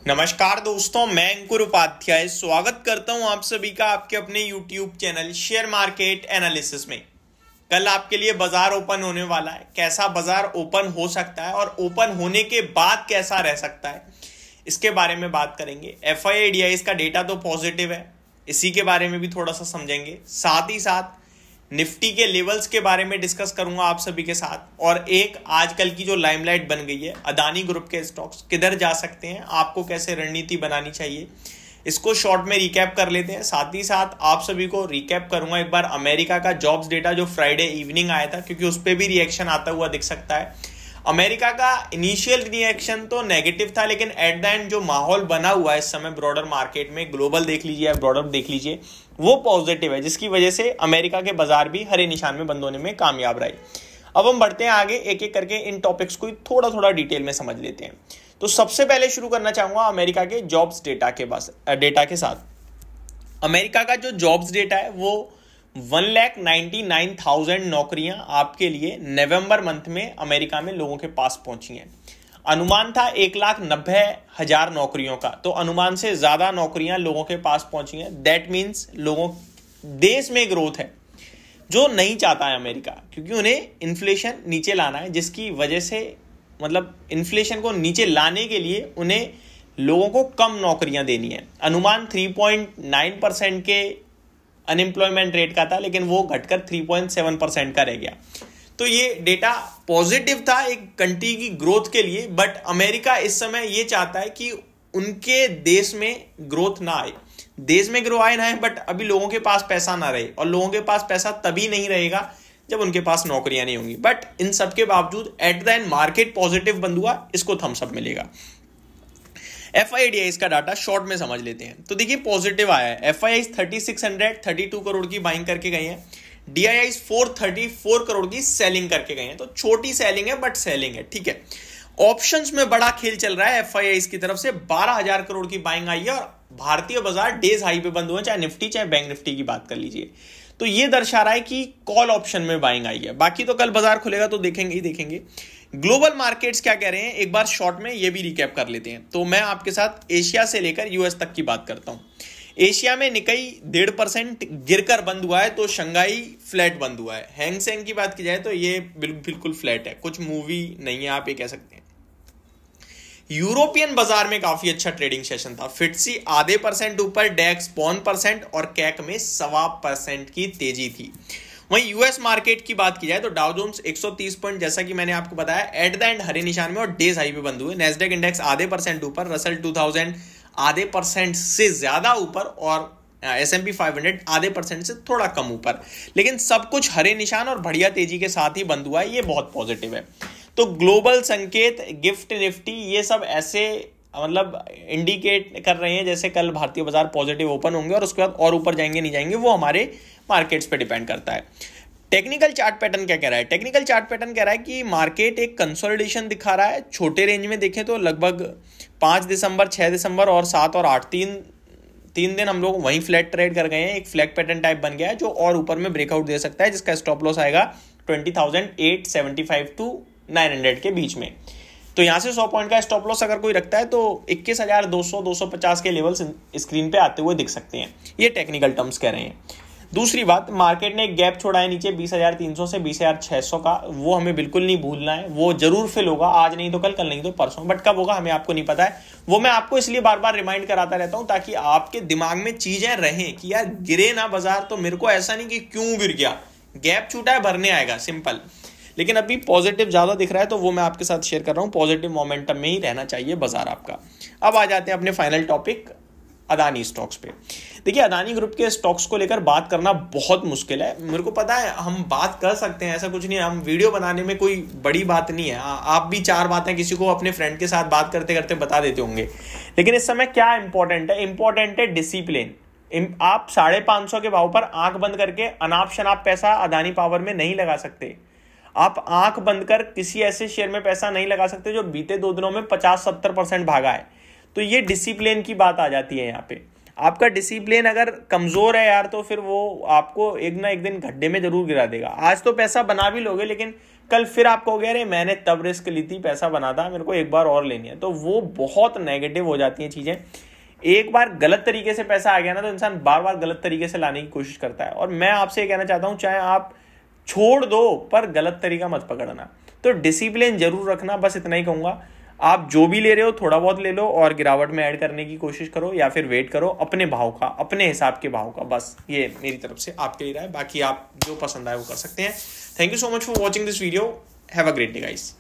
नमस्कार दोस्तों, मैं अंकुर उपाध्याय स्वागत करता हूं आप सभी का आपके अपने YouTube channel share market analysis में। कल आपके लिए बाजार ओपन होने वाला है। कैसा बाजार ओपन हो सकता है और ओपन होने के बाद कैसा रह सकता है, इसके बारे में बात करेंगे। FII का डेटा तो पॉजिटिव है, इसी के बारे में भी थोड़ा सा समझेंगे। साथ ही साथ निफ्टी के लेवल्स के बारे में डिस्कस करूंगा आप सभी के साथ। और एक आजकल की जो लाइमलाइट बन गई है, अदानी ग्रुप के स्टॉक्स किधर जा सकते हैं, आपको कैसे रणनीति बनानी चाहिए, इसको शॉर्ट में रिकैप कर लेते हैं। साथ ही साथ आप सभी को रिकैप करूंगा एक बार अमेरिका का जॉब्स डेटा जो फ्राइडे इवनिंग आया था, क्योंकि उस पर भी रिएक्शन आता हुआ दिख सकता है। अमेरिका का इनिशियल रिएक्शन तो नेगेटिव था, लेकिन एट द एंड जो माहौल बना हुआ है इस समय ब्रॉडर मार्केट में, ग्लोबल देख लीजिए या ब्रॉडर देख लीजिए, वो पॉजिटिव है, जिसकी वजह से अमेरिका के बाजार भी हरे निशान में बंद होने में कामयाब रहे। अब हम बढ़ते हैं आगे, एक एक करके इन टॉपिक्स को थोड़ा थोड़ा डिटेल में समझ लेते हैं। तो सबसे पहले शुरू करना चाहूंगा अमेरिका के जॉब्स डेटा के साथ। अमेरिका का जो जॉब्स डेटा है वो 1,99,000 नौकरियां आपके लिए नवंबर मंथ में अमेरिका में लोगों के पास पहुंची हैं। अनुमान था 1,90,000 नौकरियों का, तो अनुमान से ज्यादा नौकरियां लोगों के पास पहुंची हैं। दैट मीन्स देश में ग्रोथ है जो नहीं चाहता है अमेरिका, क्योंकि उन्हें इन्फ्लेशन नीचे लाना है, जिसकी वजह से इन्फ्लेशन को नीचे लाने के लिए उन्हें लोगों को कम नौकरियां देनी है। अनुमान 3.9% के अनएम्प्लॉयमेंट रेट का था, लेकिन वो घटकर 3.7% का रह गया। तो ये डेटा पॉजिटिव था एक कंट्री की ग्रोथ के लिए। बट अमेरिका इस समय ये चाहता है कि उनके देश में ग्रोथ ना आए, देश में ग्रो आए ना आए, बट अभी लोगों के पास पैसा ना रहे। और लोगों के पास पैसा तभी नहीं रहेगा जब उनके पास नौकरियां नहीं होंगी। बट इन सब के बावजूद at the end market positive बंद हुआ, इसको थम्स अप मिलेगा। FII का डाटा शॉर्ट में समझ लेते हैं। तो देखिए पॉजिटिव आया है। FII 3632 करोड़ की बाइंग करके गए हैं। DII 434 करोड़ की सेलिंग करके गए हैं। तो छोटी सेलिंग है बट सेलिंग है, ठीक है। ऑप्शंस में बड़ा खेल चल रहा है FII की तरफ से। 12,000 करोड़ की बाइंग आई है और भारतीय बाजार डेज हाई पे बंद हुए, चाहे निफ्टी चाहे बैंक निफ्टी की बात कर लीजिए। तो ये दर्शा रहा है कि कॉल ऑप्शन में बाइंग आई है। बाकी तो कल बाजार खुलेगा तो देखेंगे ही देखेंगे। ग्लोबल मार्केट्स क्या कह रहे हैं, एक बार शॉर्ट में ये भी रिकैप कर लेते हैं। तो मैं आपके साथ एशिया से लेकर US तक की बात करता हूं। एशिया में निकाई 1.5% गिरकर बंद हुआ है, तो शंघाई फ्लैट बंद हुआ है। हैंग सेंग की बात की जाए तो ये बिल्कुल फ्लैट है, कुछ मूवी नहीं है, आप ये कह सकते हैं। यूरोपियन बाजार में काफी अच्छा ट्रेडिंग सेशन था। फिट्सी 0.5% ऊपर, डेक्स 1% और कैक में 1.25% की तेजी थी। वहीं US मार्केट की बात की जाए तो डाउ जोन्स 130 पॉइंट, जैसा कि मैंने आपको बताया, एट द एंड हरे निशान में और डेज हाई पे बंद हुए। नेस्डेक इंडेक्स 0.5% ऊपर, रसल 2000 0.5% से ज्यादा ऊपर और S&P 500 0.5% से थोड़ा कम ऊपर। लेकिन सब कुछ हरे निशान और बढ़िया तेजी के साथ ही बंद हुआ है, ये बहुत पॉजिटिव है। तो ग्लोबल संकेत, गिफ्ट निफ्टी, ये सब ऐसे इंडिकेट कर रहे हैं जैसे कल भारतीय बाजार पॉजिटिव ओपन होंगे और उसके बाद और ऊपर जाएंगे नहीं जाएंगे, वो हमारे मार्केट्स पे डिपेंड करता है। टेक्निकल चार्ट पैटर्न क्या कह रहा है? टेक्निकल चार्ट पैटर्न कह रहा है कि मार्केट एक कंसोलिडेशन दिखा रहा है। छोटे रेंज में देखें तो लगभग 5 दिसंबर, 6 दिसंबर और 7 और 8 तीन दिन हम लोग वहीं फ्लैट ट्रेड कर गए हैं। एक फ्लैग पैटर्न टाइप बन गया है जो और ऊपर में ब्रेकआउट दे सकता है, जिसका स्टॉप लॉस आएगा 20,875 टू 900 के बीच में। तो यहां से 100 पॉइंट का स्टॉप लॉस अगर कोई रखता है तो 21,200-250 के लेवल्स स्क्रीन पे आते हुए दिख सकते हैं। ये टेक्निकल टर्म्स कह रहे हैं। दूसरी बात, मार्केट ने एक गैप छोड़ा है नीचे 20,300 से 20,600 का, वो हमें बिल्कुल नहीं भूलना है। वो जरूर फिल होगा, आज नहीं तो कल नहीं तो परसों, बट कब होगा हमें आपको नहीं पता है। वो मैं आपको इसलिए बार बार रिमाइंड कराता रहता हूं ताकि आपके दिमाग में चीजें रहें कि यार गिरे ना बाजार तो मेरे को ऐसा नहीं कि क्यों गिर गया, गैप छूटा है भरने आएगा, सिंपल। लेकिन अभी पॉजिटिव ज्यादा दिख रहा है तो वो मैं आपके साथ शेयर कर रहा हूं। पॉजिटिव मोमेंटम में ही रहना चाहिए बाजार आपका। अब आ जाते हैं अपने फाइनल टॉपिक अदानी स्टॉक्स पे। देखिए अदानी ग्रुप के स्टॉक्स को लेकर बात करना बहुत मुश्किल है। मेरे को पता है हम बात कर सकते हैं, ऐसा कुछ नहीं है, हम वीडियो बनाने में कोई बड़ी बात नहीं है। आप भी 4 बातें किसी को अपने फ्रेंड के साथ बात करते करते बता देते होंगे। लेकिन इस समय क्या इंपॉर्टेंट है? इंपॉर्टेंट है डिसिप्लिन। आप 550 के भाव पर आंख बंद करके अनाप शनाप पैसा अदानी पावर में नहीं लगा सकते। आप आंख बंद कर किसी ऐसे शेयर में पैसा नहीं लगा सकते जो बीते 2 दिनों में 50-70% भागा है। तो ये डिसिप्लिन की बात आ जाती है यहाँ पे। आपका डिसिप्लिन अगर कमजोर है यार, तो फिर वो आपको एक ना एक दिन गड्ढे में जरूर गिरा देगा। आज तो पैसा बना भी लोगे, लेकिन कल फिर आप कहोगे अरे मैंने तब रिस्क ली थी, पैसा बना था, मेरे को एक बार और लेनी है, तो वो बहुत नेगेटिव हो जाती हैं चीजें। एक बार गलत तरीके से पैसा आ गया ना, तो इंसान बार बार गलत तरीके से लाने की कोशिश करता है। और मैं आपसे ये कहना चाहता हूं, चाहे आप छोड़ दो पर गलत तरीका मत पकड़ना। तो डिसिप्लिन जरूर रखना, बस इतना ही कहूंगा। आप जो भी ले रहे हो थोड़ा बहुत ले लो और गिरावट में ऐड करने की कोशिश करो, या फिर वेट करो अपने भाव का, अपने हिसाब के भाव का। बस ये मेरी तरफ से आपके लिए रहा है, बाकी आप जो पसंद आए वो कर सकते हैं। Thank you so much for watching this video. Have a great day guys.